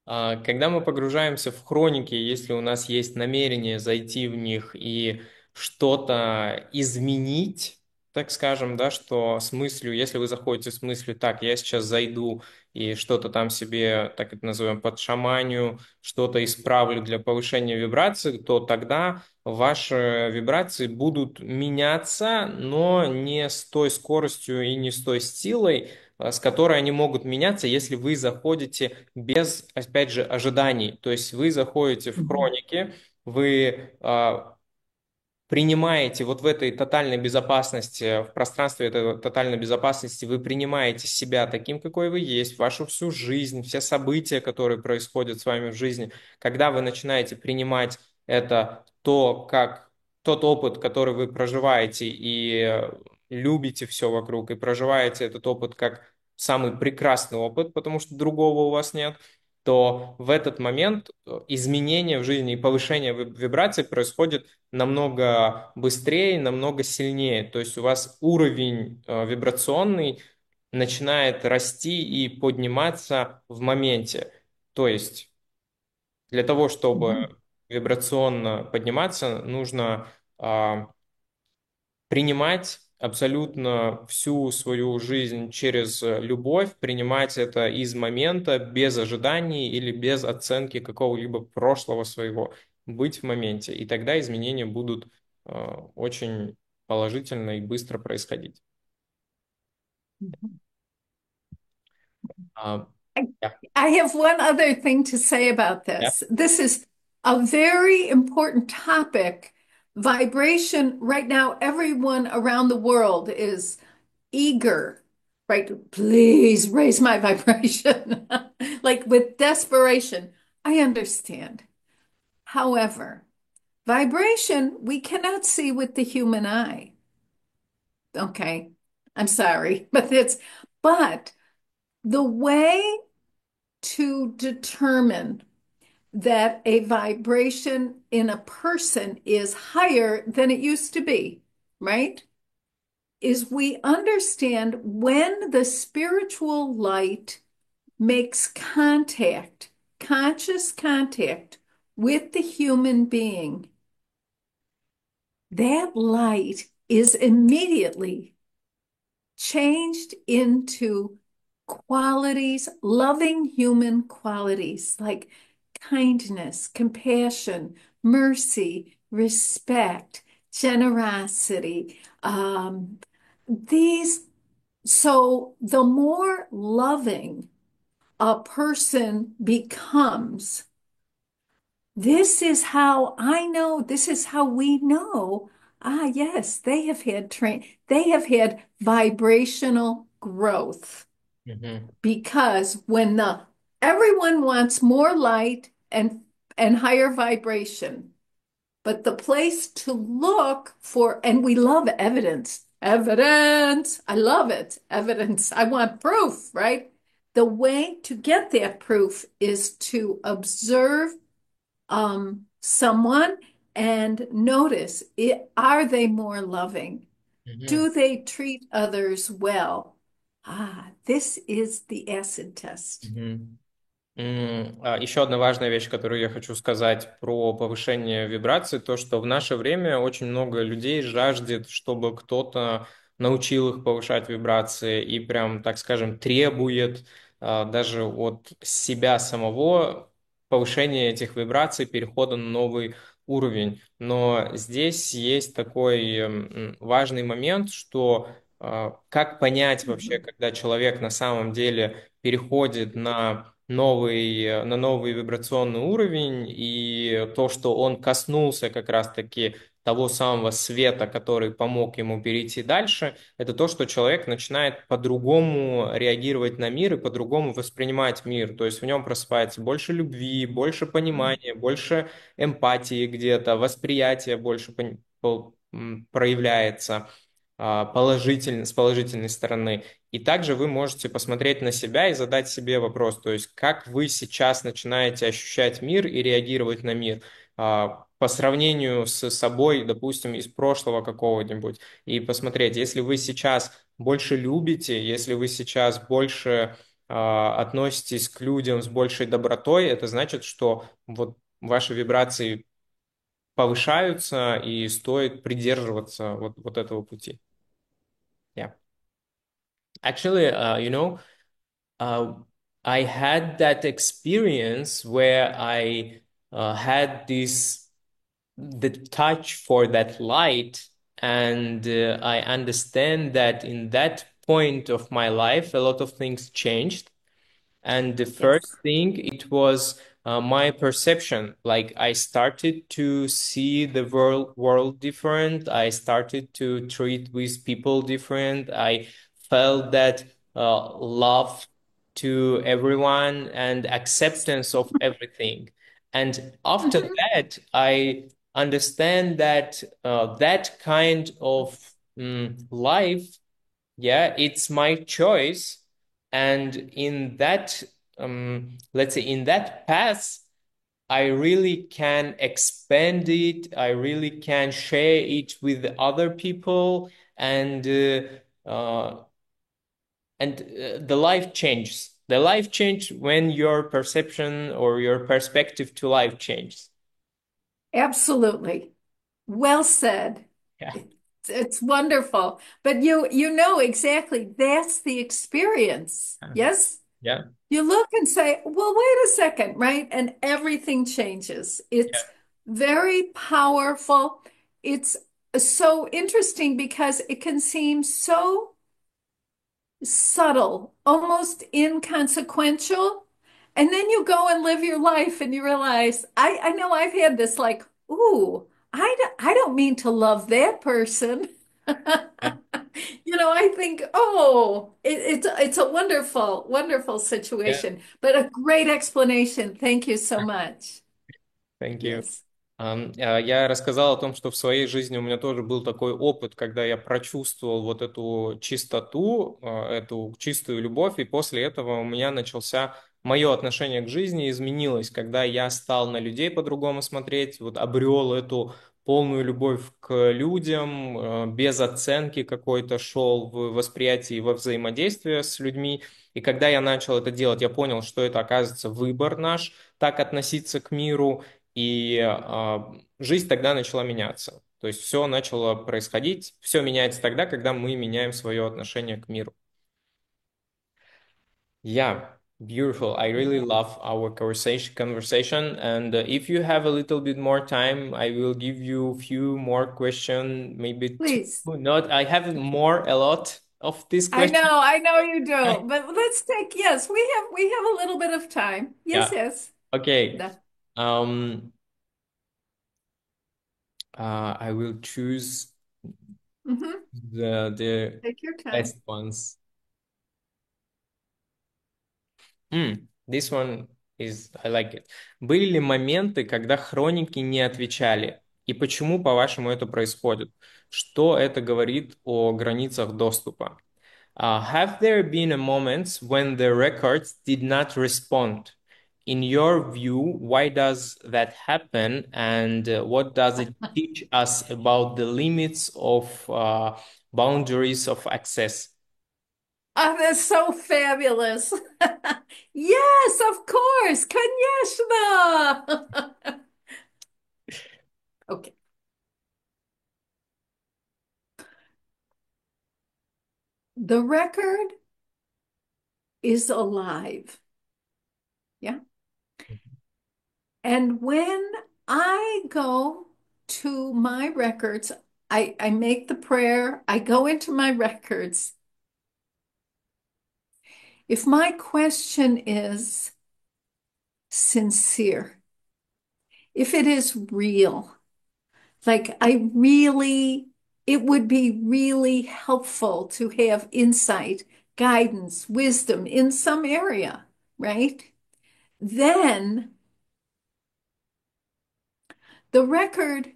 Когда мы погружаемся в хроники, если у нас есть намерение зайти в них и что-то изменить, так скажем, да, что с мыслью, если вы заходите с мыслью, так, я сейчас зайду и что-то там себе, так это назовем, подшаманю, что-то исправлю для повышения вибраций, то тогда ваши вибрации будут меняться, но не с той скоростью и не с той силой, с которой они могут меняться, если вы заходите без, опять же, ожиданий. То есть вы заходите в Mhm. хроники, вы принимаете вот в этой тотальной безопасности, в пространстве этой тотальной безопасности, вы принимаете себя таким, какой вы есть, вашу всю жизнь, все события, которые происходят с вами в жизни. Когда вы начинаете принимать это, то, как тот опыт, который вы проживаете, и любите все вокруг, и проживаете этот опыт как самый прекрасный опыт, потому что другого у вас нет, то в этот момент изменение в жизни и повышение вибраций происходит намного быстрее, намного сильнее. То есть у вас уровень вибрационный начинает расти и подниматься в моменте. То есть для того, чтобы Mhm. вибрационно подниматься, нужно принимать абсолютно всю свою жизнь через любовь, принимать это из момента, без ожиданий или без оценки какого-либо прошлого своего, быть в моменте. И тогда изменения будут очень положительно и быстро происходить. Mhm. А, I, yeah, I have one other thing to say about yeah. this. This is a very important topic. Vibration, right now, everyone around the world is eager, right? Please raise my vibration, like with desperation. I understand. However, vibration we cannot see with the human eye. Okay, I'm sorry, but the way to determine that a vibration in a person is higher than it used to be, right? Is we understand when the spiritual light makes contact, conscious contact with the human being, that light is immediately changed into qualities, loving human qualities like kindness, compassion, mercy, respect, generosity. These, so the more loving a person becomes, this is how I know, this is how we know. Ah, yes, they have had vibrational growth Мгм. because when the everyone wants more light and higher vibration, but the place to look for, and we love evidence. Evidence. I love it. Evidence. I want proof, right? The way to get that proof is to observe someone and notice are they more loving? Мгм. Do they treat others well? Ah, this is the acid test. Мгм. Еще одна важная вещь, которую я хочу сказать про повышение вибраций, то, что в наше время очень много людей жаждет, чтобы кто-то научил их повышать вибрации и прям, так скажем, требует даже от себя самого повышения этих вибраций, перехода на новый уровень. Но здесь есть такой важный момент, что как понять вообще, когда человек на самом деле переходит на новый вибрационный уровень, и то, что он коснулся как раз-таки того самого света, который помог ему перейти дальше, это то, что человек начинает по-другому реагировать на мир и по-другому воспринимать мир. То есть в нем просыпается больше любви, больше понимания, больше эмпатии где-то, восприятие больше проявляется с положительной стороны. И также вы можете посмотреть на себя и задать себе вопрос, то есть как вы сейчас начинаете ощущать мир и реагировать на мир по сравнению с собой, допустим, из прошлого какого-нибудь, и посмотреть, если вы сейчас больше любите, если вы сейчас больше относитесь к людям с большей добротой, это значит, что вот ваши вибрации повышаются, и стоит придерживаться вот этого пути. Yeah. Actually, uh, I had that experience where I had the touch for that light, and I understand that in that point of my life, a lot of things changed. And the Yes. first thing, it was my perception. Like I started to see the world different. I started to treat with people different. I felt that love to everyone and acceptance of everything. And after Mhm. that, I understand that that kind of life, yeah, it's my choice. And in that, let's say, in that path, I really can expand it. I really can share it with other people, and the life changes. The life changes when your perception or your perspective to life changes. Absolutely. Well said. Yeah, It's wonderful. But you know exactly that's the experience. Yes? yeah, You look and say, well, wait a second, right? And everything changes. yeah. It's very powerful. It's so interesting because it can seem so subtle, almost inconsequential. And then you go and live your life and you realize, I know I've had this like, ooh, I don't mean to love that person. Yeah. I think, oh, it's a wonderful, wonderful Yeah. situation, but a great explanation. Thank you so much. Thank you. Yes. Я рассказал о том, что в своей жизни у меня тоже был такой опыт, когда я прочувствовал вот эту чистоту, эту чистую любовь, и после этого у меня начался мое отношение к жизни изменилось, когда я стал на людей по-другому смотреть, вот обрел эту полную любовь к людям, без оценки какой-то шел в восприятии, во взаимодействии с людьми. И когда я начал это делать, я понял, что это, оказывается, выбор наш, так относиться к миру, и жизнь тогда начала меняться. То есть все начало происходить, все меняется тогда, когда мы меняем свое отношение к миру. Yeah, beautiful. I really love our conversation. And if you have a little bit more time, I will give you a few more questions, maybe two. Please. Not, I have more, a lot of this question. I know you do, but let's take, yes, we have a little bit of time. Yes, Yeah. yes. Okay. The, Um, I will choose mhm. the Take your time. best ones. This one is, I like it. Были ли моменты, когда хроники не отвечали? И почему, по-вашему, это происходит? Что это говорит о границах доступа? Have there been a moments when the records did not respond? In your view, why does that happen? And what does it teach us about the limits of boundaries of access? Oh, that's so fabulous. Yes, of course. Конечно. Okay. The record is alive. Yeah. And when I go to my records, I make the prayer, I go into my records. If my question is sincere, if it is real, like it would be really helpful to have insight, guidance, wisdom in some area, right? Then the record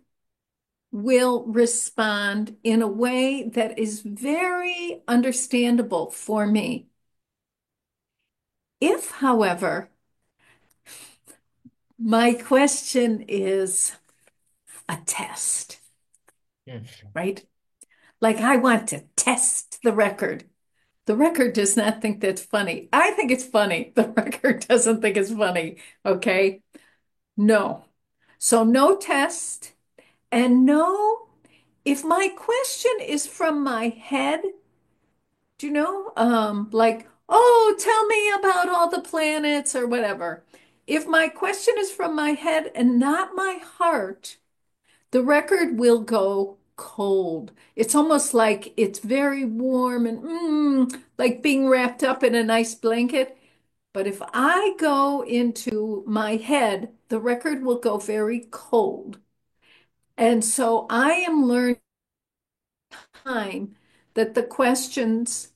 will respond in a way that is very understandable for me. If, however, my question is a test, right? Like I want to test the record. The record does not think that's funny. I think it's funny. The record doesn't think it's funny. Okay. No. So no test and no, if my question is from my head, do you know, like, oh, tell me about all the planets or whatever. If my question is from my head and not my heart, the record will go cold. It's almost like it's very warm and like being wrapped up in a nice blanket. But if I go into my head, the record will go very cold. And so I am learning time that the questions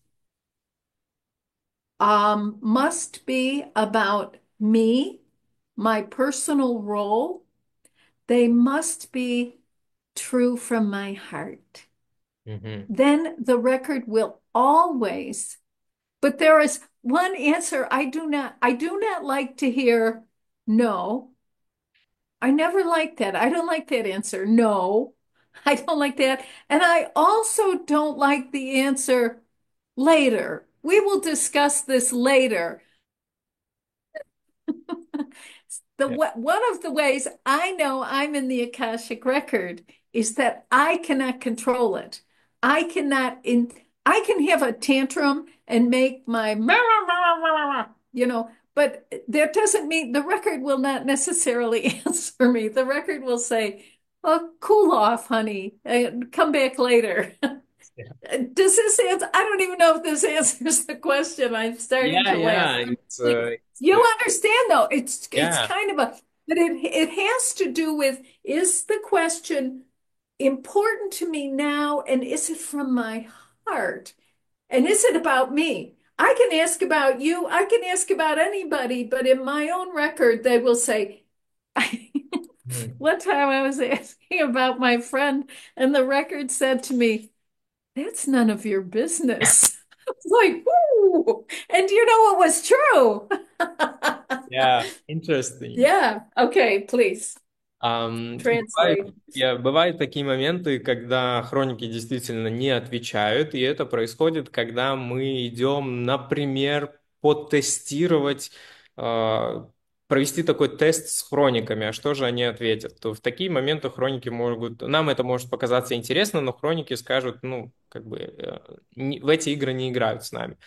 must be about me, my personal role. They must be true from my heart. Mhm. Then the record will always, but there is one answer I do not like to hear no. I never like that. I don't like that answer. No, I don't like that. And I also don't like the answer later. We will discuss this later. Yeah. One of the ways I know I'm in the Akashic record is that I cannot control it. I cannot in I can have a tantrum and make my but that doesn't mean the record will not necessarily answer me. The record will say, "Oh, cool off, honey. Come back later." Does this answer? I don't even know if this answers the question. I'm starting Yeah, to laugh. yeah, Like, it's you understand though, it's yeah. kind of a, but it has to do with, is the question important to me now, and is it from my heart? And is it about me? I can ask about you, I can ask about anybody, but in my own record, they will say, Hmm. one time I was asking about my friend, and the record said to me, that's none of your business. I was like, whoo. And you know it was true. Yeah, interesting. Yeah. Okay, please Бывают, translate. бывают такие моменты, когда хроники действительно не отвечают, и это происходит, когда мы идем, например, потестировать, э, провести такой тест с хрониками, а что же они ответят. То в такие моменты хроники могут, нам это может показаться интересно, но хроники скажут, ну, как бы в эти игры не играют с нами.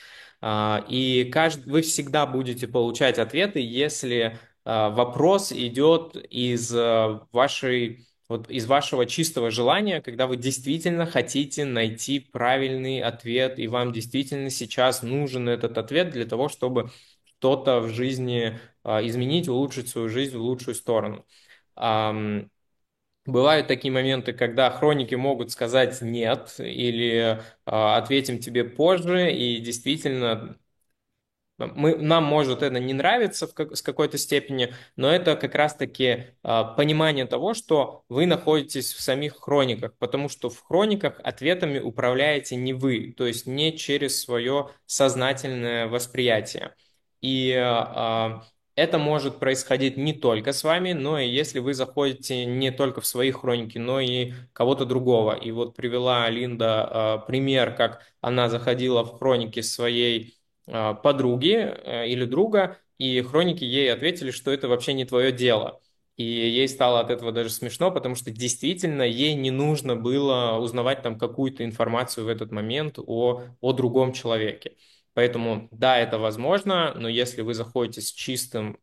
И вы всегда будете получать ответы, если вопрос идет из вот из вашего чистого желания, когда вы действительно хотите найти правильный ответ, и вам действительно сейчас нужен этот ответ для того, чтобы что-то в жизни изменить, улучшить свою жизнь в лучшую сторону. Ам, Бывают такие моменты, когда хроники могут сказать нет или ответим тебе позже, и действительно нам может это не нравиться с какой-то степени, но это как раз-таки понимание того, что вы находитесь в самих хрониках, потому что в хрониках ответами управляете не вы, то есть не через свое сознательное восприятие. И это может происходить не только с вами, но и если вы заходите не только в свои хроники, но и кого-то другого. И вот привела Линда пример, как она заходила в хроники своей подруги или друга, и хроники ей ответили, что это вообще не твое дело. И ей стало от этого даже смешно, потому что действительно ей не нужно было узнавать там какую-то информацию в этот момент о другом человеке. Поэтому да, это возможно, но если вы заходите с чистым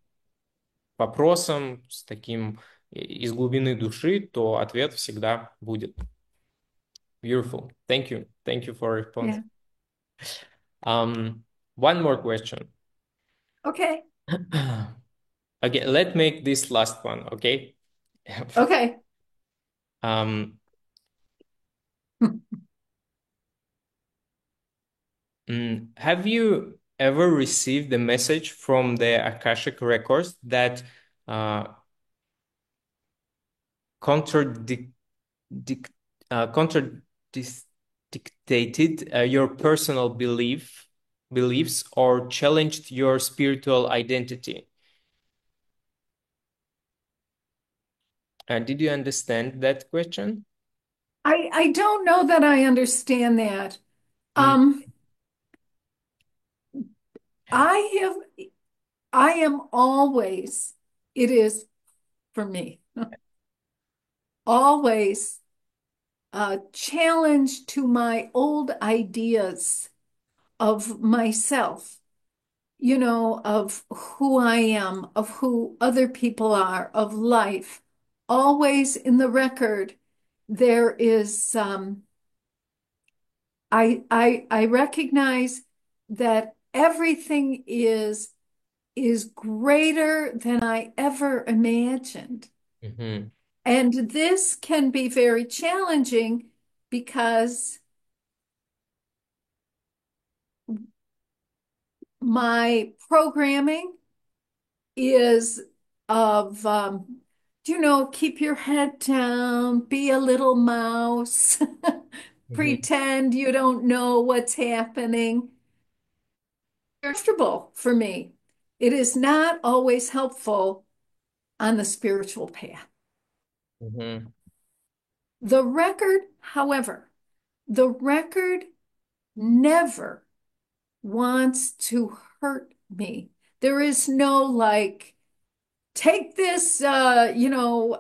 вопросом, с таким из глубины души, то ответ всегда будет. Beautiful. Thank you. Thank you for response. Yeah. Um, one more question. Okay. Okay, let's make this last one, okay? Okay. Um, have you ever received a message from the Akashic records that uh, contradict, dic- contradictated your personal beliefs or challenged your spiritual identity? Did you understand that question? I don't know that I understand that. Mm, Um, I have I am always, it is for me, always a challenge to my old ideas of myself, of who I am, of who other people are, of life. Always in the record, there is, I recognize that everything is greater than I ever imagined. mhm, And this can be very challenging because my programming is of, keep your head down, be a little mouse, mhm, pretend you don't know what's happening. Comfortable for me. It is not always helpful on the spiritual path. mhm, The record, however, the record never wants to hurt me. There is no like, take this, do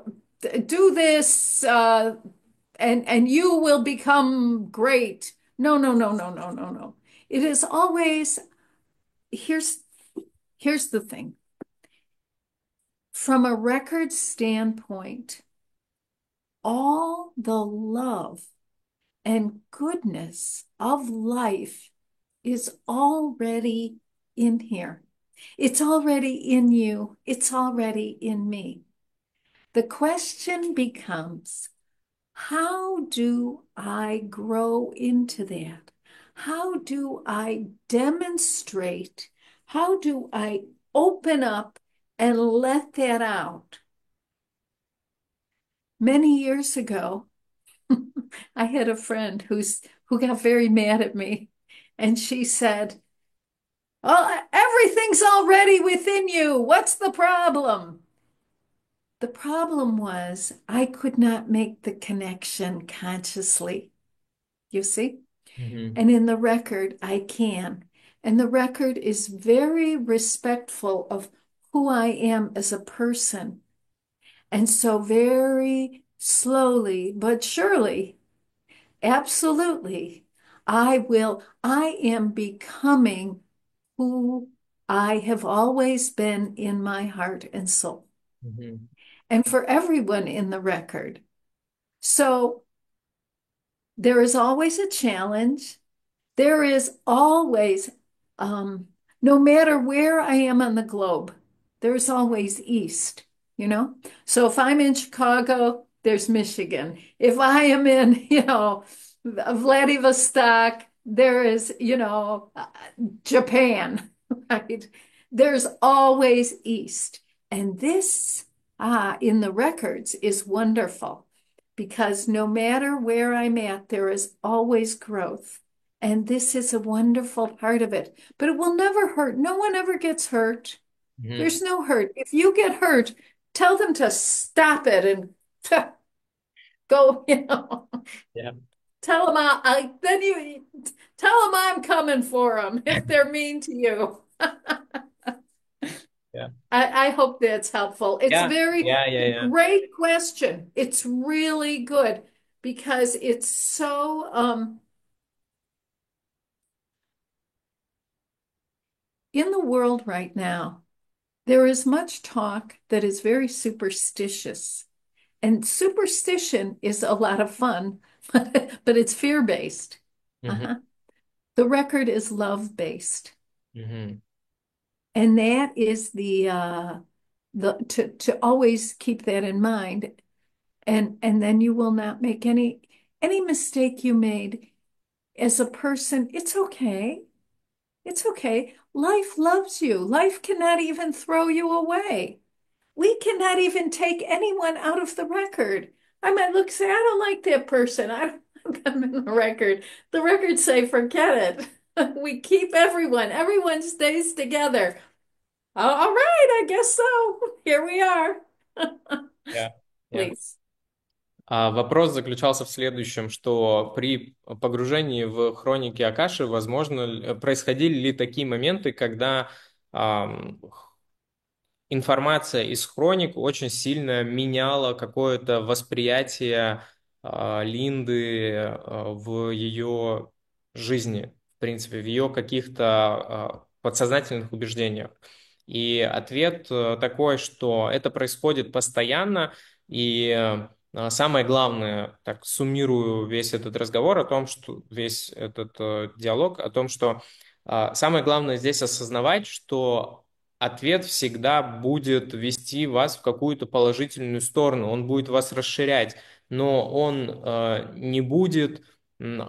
this, and you will become great. No, no, no, no, no, no, no. It is always, here's here's the thing. From a record standpoint, all the love and goodness of life is already in here. It's already in you. It's already in me. The question becomes, how do I grow into that? How do I demonstrate? How do I open up and let that out? Many years ago, I had a friend who got very mad at me, and she said, "Oh, everything's already within you. What's the problem?" The problem was I could not make the connection consciously, you see? Mhm. And in the record, I can. And the record is very respectful of who I am as a person. And so, very slowly but surely, absolutely, I am becoming who I have always been in my heart and soul, Mhm. and for everyone in the record. So, there is always a challenge. There is always, um, no matter where I am on the globe, there's always East, you know? So if I'm in Chicago, there's Michigan. If I am in, Vladivostok, there is, Japan, right? There's always East. And this, in the records, is wonderful because no matter where I'm at, there is always growth. And this is a wonderful part of it, but it will never hurt. No one ever gets hurt. Mhm. There's no hurt. If you get hurt, tell them to stop it and go, Yeah. tell them then you tell them I'm coming for them if they're mean to you. Yeah. I hope that's helpful. It's Yeah. very Yeah. Yeah. Yeah. great question. It's really good because it's so in the world right now. There is much talk that is very superstitious. And superstition is a lot of fun, but it's fear-based. Mhm. Uh-huh. The record is love-based. Mhm. And that is the to always keep that in mind. And then you will not make any mistake you made as a person. It's okay. It's okay. Life loves you. Life cannot even throw you away. We cannot even take anyone out of the record. I might look, say, I don't like that person. I don't want them in the record. The records say, forget it. We keep everyone. Everyone stays together. All right, I guess so. Here we are. Yeah. Yeah. Please. Вопрос заключался в следующем, что при погружении в хроники Акаши, возможно, происходили ли такие моменты, когда информация из хроник очень сильно меняла какое-то восприятие Линды в ее жизни, в принципе, в ее каких-то подсознательных убеждениях. И ответ такой, что это происходит постоянно, и самое главное, так суммирую весь этот разговор о том, что весь этот диалог о том, что самое главное здесь осознавать, что ответ всегда будет вести вас в какую-то положительную сторону, он будет вас расширять, но он не будет,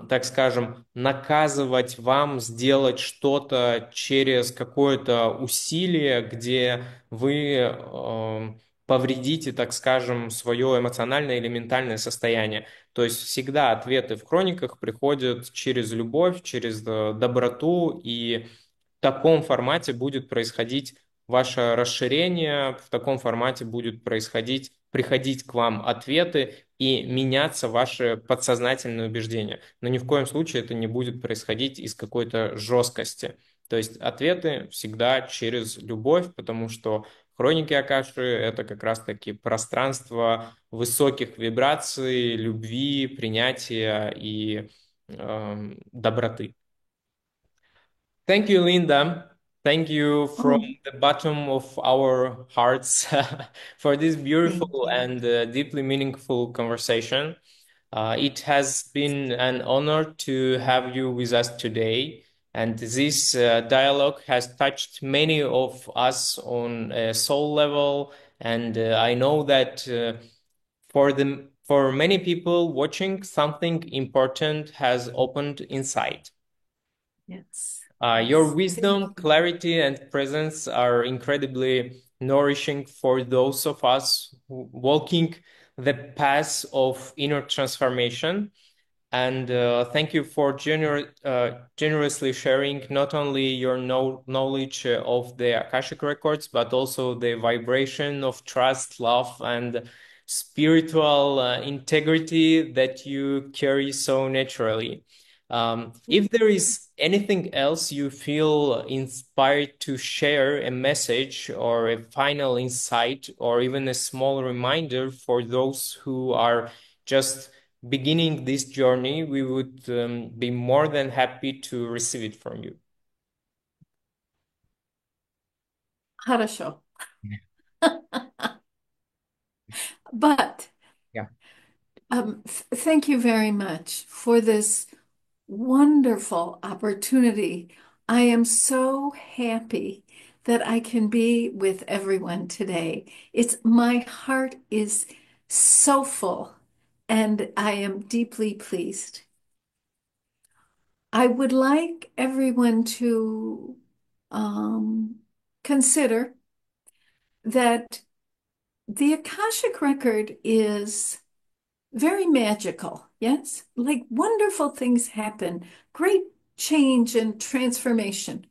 так скажем, наказывать вам сделать что-то через какое-то усилие, где вы повредите, так скажем, свое эмоциональное или ментальное состояние. То есть всегда ответы в хрониках приходят через любовь, через доброту, и в таком формате будет происходить ваше расширение, в таком формате будет происходить, приходить к вам ответы и меняться ваши подсознательные убеждения. Но ни в коем случае это не будет происходить из какой-то жесткости. То есть ответы всегда через любовь, потому что хроники Акаши — это как раз-таки пространство высоких вибраций, любви, принятия и доброты. Thank you, Linda. Thank you from Oh, the bottom of our hearts for this thank beautiful you. and deeply meaningful conversation. It has been an honor to have you with us today. And this dialogue has touched many of us on a soul level. And I know that for many people watching, something important has opened inside. Yes, Your yes. Thank wisdom, you. clarity, and presence are incredibly nourishing for those of us walking the path of inner transformation. And thank you for generously sharing not only your knowledge of the Akashic records, but also the vibration of trust, love, and spiritual integrity that you carry so naturally. If there is anything else you feel inspired to share, a message or a final insight, or even a small reminder for those who are just beginning this journey, we would be more than happy to receive it from you. Хорошо. But Yeah. thank you very much for this wonderful opportunity. I am so happy that I can be with everyone today. It's my heart is so full and I am deeply pleased. I would like everyone to um, consider that the Akashic Record is very magical. Yes, like wonderful things happen, great change and transformation.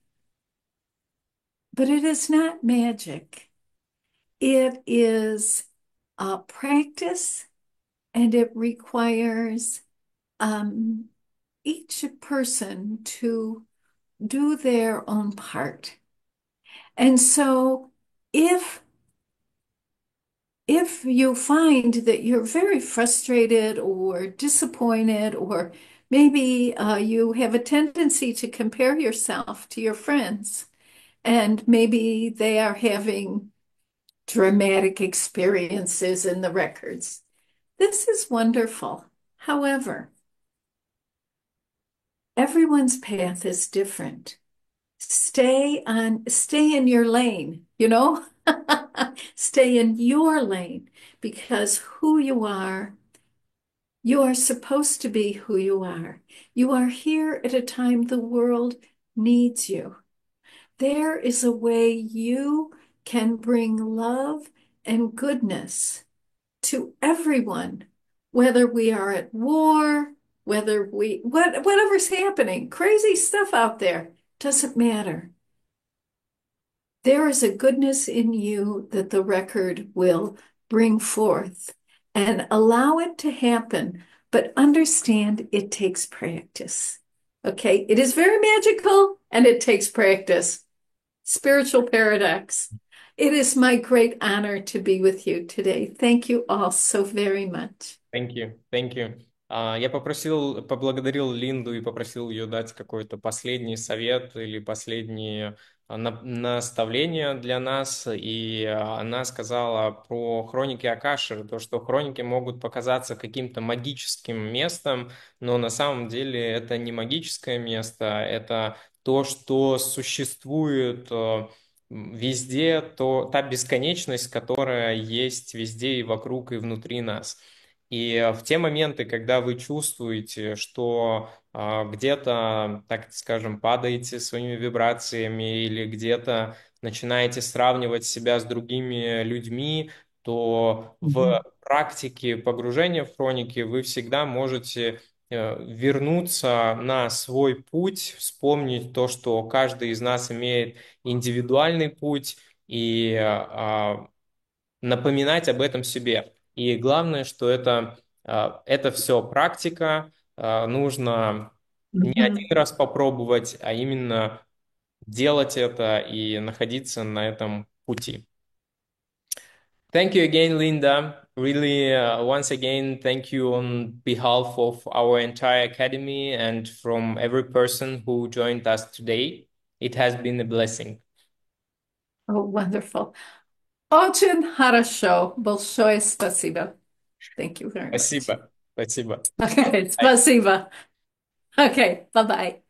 But it is not magic. It is a practice and it requires um, each person to do their own part. And so if if you find that you're very frustrated or disappointed, or maybe you have a tendency to compare yourself to your friends, and maybe they are having dramatic experiences in the records, this is wonderful. However, everyone's path is different. Stay in your lane, you know? Stay in your lane because you are supposed to be who you are. You are here at a time the world needs you. There is a way you can bring love and goodness to everyone, whether we are at war, whatever's happening, crazy stuff out there, doesn't matter. There is a goodness in you that the record will bring forth and allow it to happen, but understand it takes practice. Okay, it is very magical and it takes practice. Spiritual paradox. It is my great honor to be with you today. Thank you all so very much. Thank you, thank you. Я поблагодарил Линду и попросил ее дать какой-то последний совет или последние наставления для нас. И она сказала про хроники Акаши, то, что хроники могут показаться каким-то магическим местом, но на самом деле это не магическое место, это то, что существует везде, та бесконечность, которая есть везде и вокруг и внутри нас. И в те моменты, когда вы чувствуете, что где-то, так скажем, падаете своими вибрациями или где-то начинаете сравнивать себя с другими людьми, то в Мгм. практике погружения в хроники вы всегда можете вернуться на свой путь, вспомнить то, что каждый из нас имеет индивидуальный путь, и напоминать об этом себе. И главное, что это все практика, нужно не один Mhm. раз попробовать, а именно делать это и находиться на этом пути. Thank you again, Linda. Really, once again, thank you on behalf of our entire academy and from every person who joined us today. It has been a blessing. Oh, wonderful. Очень хорошо. Большое спасибо. Thank you very much. Спасибо. Спасибо. Okay, спасибо. Okay, bye-bye.